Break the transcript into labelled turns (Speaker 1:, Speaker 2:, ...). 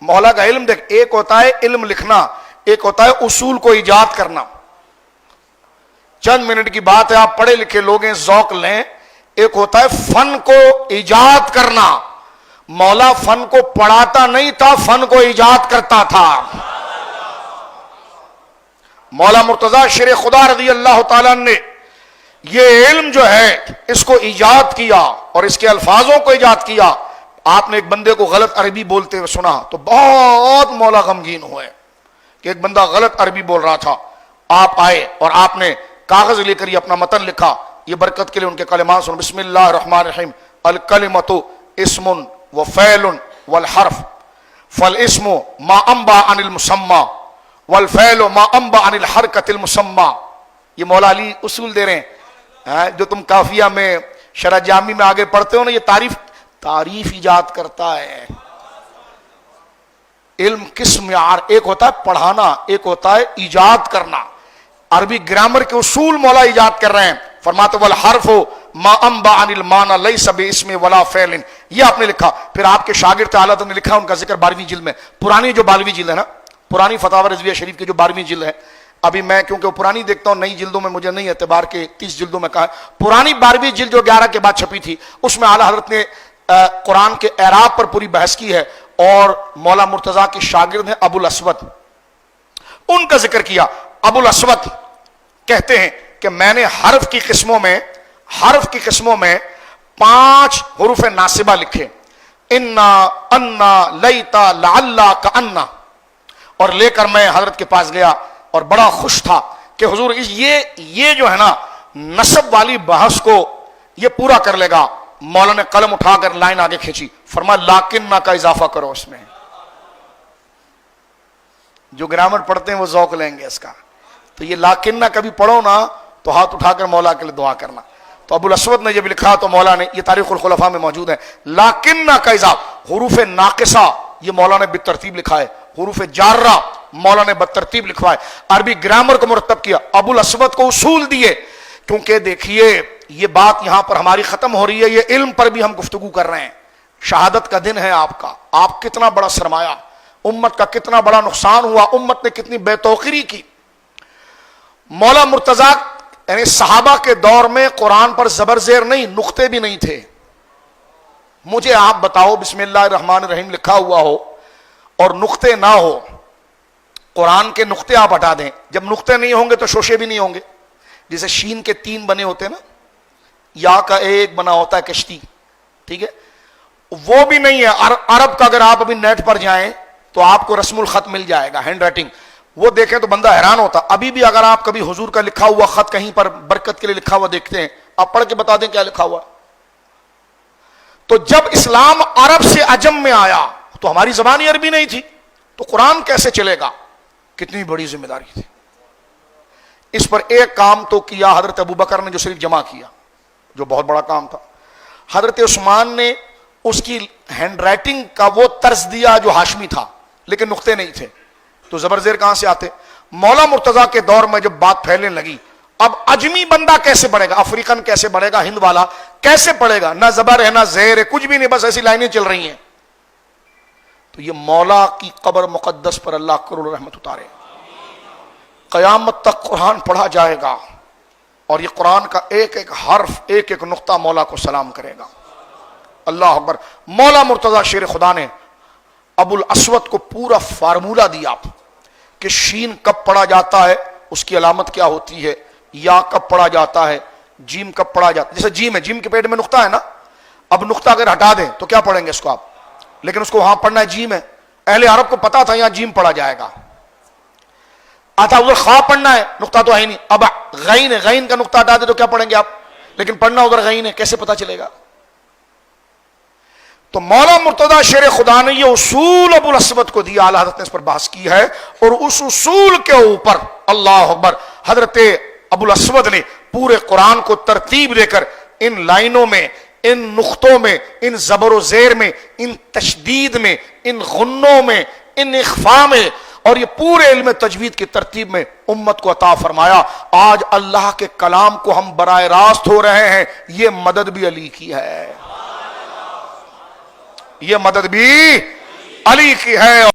Speaker 1: مولا کا علم دیکھ، ایک ہوتا ہے علم لکھنا، ایک ہوتا ہے اصول کو ایجاد کرنا. چند منٹ کی بات ہے، آپ پڑھے لکھے لوگ ہیں، ذوق لیں. ایک ہوتا ہے فن کو ایجاد کرنا. مولا فن کو پڑھاتا نہیں تھا، فن کو ایجاد کرتا تھا. مولا مرتضی شیر خدا رضی اللہ تعالیٰ نے یہ علم جو ہے اس کو ایجاد کیا اور اس کے الفاظوں کو ایجاد کیا. آپ نے ایک بندے کو غلط عربی بولتے ہوئے سنا تو بہت مولا غمگین ہوئے کہ ایک بندہ غلط عربی بول رہا تھا. آپ آئے اور آپ نے کاغذ لے کر یہ اپنا متن لکھا. یہ برکت کے لیے ان کے کلمات سنو. بسم اللہ الرحمن الرحیم. الکلمۃ اسم وفعل والحرف فالاسم ما انبا عن المسمى والفعل ما انبا عن الحرکۃ المسمى. یہ مولا علی اصول دے رہے ہیں جو تم کافیہ میں شرح جامی میں آگے پڑھتے ہو نا. یہ تعریف ایجاد کرتا ہے. علم کس معیار، ایک ہوتا ہے پڑھانا، ایک ہوتا ہے ایجاد کرنا. عربی گرامر کے اصول مولا ایجاد کر رہے ہیں. فرماتے والحرف ما انبا عن المعنى ليس باسم ولا فعل. یہ آپ نے لکھا. پھر آپ کے شاگرد اعلیٰ نے لکھا، ان کا ذکر 12ویں جلد میں. پرانی جو 12ویں جلد ہے نا، پرانی فتاوی رضویہ شریف کی جو 12ویں جلد ہے. ابھی میں کیونکہ پرانی دیکھتا ہوں، نئی جلدوں میں مجھے نہیں اعتبار کے 30 جلدوں میں کہا ہے. پرانی 12ویں جلد جو 11 کے بعد چھپی تھی، اس میں اعلیٰ حضرت نے قرآن کے اعراب پر پوری بحث کی ہے. اور مولا مرتضیٰ کے شاگرد ہیں ابو الاسود، ان کا ذکر کیا. ابو الاسود کہتے ہیں کہ میں نے حرف کی قسموں میں 5 حروف ناصبہ لکھے. انا، انا، لیتا، لعلا، کانا. اور لے کر میں حضرت کے پاس گیا اور بڑا خوش تھا کہ حضور یہ جو ہے نا نصب والی بحث کو یہ پورا کر لے گا. مولا نے قلم اٹھا کر لائن آگے کھینچی. فرمایا لاکنہ کا اضافہ کرو اس میں. جو گرامر پڑھتے ہیں وہ ذوق لیں گے اس کا. تو یہ لاکنہ کبھی پڑھو نا تو ہاتھ اٹھا کر مولا کے لیے دعا کرنا. تو ابو الاسود نے جب لکھا تو مولا نے، یہ تاریخ الخلفاء میں موجود ہے، لاکنہ کا اضافہ. حروف ناقصہ یہ مولا نے بالترتیب لکھا ہے. حروف جارہ مولا نے بالترتیب لکھوا ہے. عربی گرامر کو مرتب کیا. ابو الاسود کو اصول دیے. کیونکہ دیکھیے یہ بات یہاں پر ہماری ختم ہو رہی ہے، یہ علم پر بھی ہم گفتگو کر رہے ہیں. شہادت کا دن ہے آپ کا. آپ کتنا بڑا سرمایہ، امت کا کتنا بڑا نقصان ہوا، امت نے کتنی بے توقیری کی. مولا مرتضیٰ یعنی صحابہ کے دور میں قرآن پر زبر زیر نہیں، نقطے بھی نہیں تھے. مجھے آپ بتاؤ بسم اللہ الرحمن الرحیم لکھا ہوا ہو اور نقطے نہ ہو. قرآن کے نقطے آپ ہٹا دیں، جب نقطے نہیں ہوں گے تو شوشے بھی نہیں ہوں گے. جیسے شین کے 3 بنے ہوتے ہیں نا، یا کا 1 بنا ہوتا ہے کشتی، ٹھیک ہے، وہ بھی نہیں ہے. عرب کا اگر آپ ابھی نیٹ پر جائیں تو آپ کو رسم الخط مل جائے گا، ہینڈ رائٹنگ. وہ دیکھیں تو بندہ حیران ہوتا. ابھی بھی اگر آپ کبھی حضور کا لکھا ہوا خط کہیں پر برکت کے لیے لکھا ہوا دیکھتے ہیں، آپ پڑھ کے بتا دیں کیا لکھا ہوا. تو جب اسلام عرب سے عجم میں آیا تو ہماری زبان ہی عربی نہیں تھی، تو قرآن کیسے چلے گا؟ کتنی بڑی ذمہ داری تھی. اس پر ایک کام تو کیا حضرت ابوبکر نے جو صرف جمع کیا، جو بہت بڑا کام تھا. حضرت عثمان نے اس کی ہینڈ رائٹنگ کا وہ طرز دیا جو ہاشمی تھا، لیکن نقطے نہیں تھے، تو زبر زیر کہاں سے آتے؟ مولا مرتضیٰ کے دور میں جب بات پھیلنے لگی، اب اجمی بندہ کیسے پڑھے گا، افریقن کیسے پڑھے گا، ہند والا کیسے پڑھے گا؟ نہ زبر ہے نہ زیر ہے، کچھ بھی نہیں، بس ایسی لائنیں چل رہی ہیں. تو یہ مولا کی قبر مقدس پر اللہ کروڑ رحمت اتارے. قیامت تک قرآن پڑھا جائے گا اور یہ قرآن کا ایک ایک حرف، ایک ایک نقطہ مولا کو سلام کرے گا. اللہ اکبر. مولا مرتضیٰ شیر خدا نے ابو الاسود کو پورا فارمولہ دیا کہ شین کب پڑھا جاتا ہے، اس کی علامت کیا ہوتی ہے، یا کب پڑھا جاتا ہے، جیم کب پڑھا جاتا ہے. جیسے جیم ہے، جیم کے پیٹ میں نقطہ ہے نا، اب نقطہ اگر ہٹا دیں تو کیا پڑھیں گے اس کو آپ، لیکن اس کو وہاں پڑھنا ہے جیم ہے. اہل عرب کو پتا تھا یہاں جیم پڑھا جائے گا. آتا ادھر خواہ پڑھنا ہے، نقطہ تو ہے نہیں. اب غین ہے، غین کا نقطہ ہٹا دے تو کیا پڑھیں گے آپ، لیکن پڑھنا ادھر غین ہے، کیسے پتا چلے گا؟ تو مولا مرتضیٰ شیر خدا نے یہ اصول ابو الاسود کو دیا. اعلیٰ حضرت نے اس پر بحث کی ہے اور اس اصول کے اوپر اللہ اکبر حضرت ابو الاسود نے پورے قرآن کو ترتیب دے کر ان لائنوں میں، ان نقطوں میں، ان زبر و زیر میں، ان تشدید میں، ان غنوں میں، ان اخفاء میں اور یہ پورے علم تجوید کی ترتیب میں امت کو عطا فرمایا. آج اللہ کے کلام کو ہم براہ راست ہو رہے ہیں، یہ مدد بھی علی کی ہے، یہ مدد بھی علی کی ہے.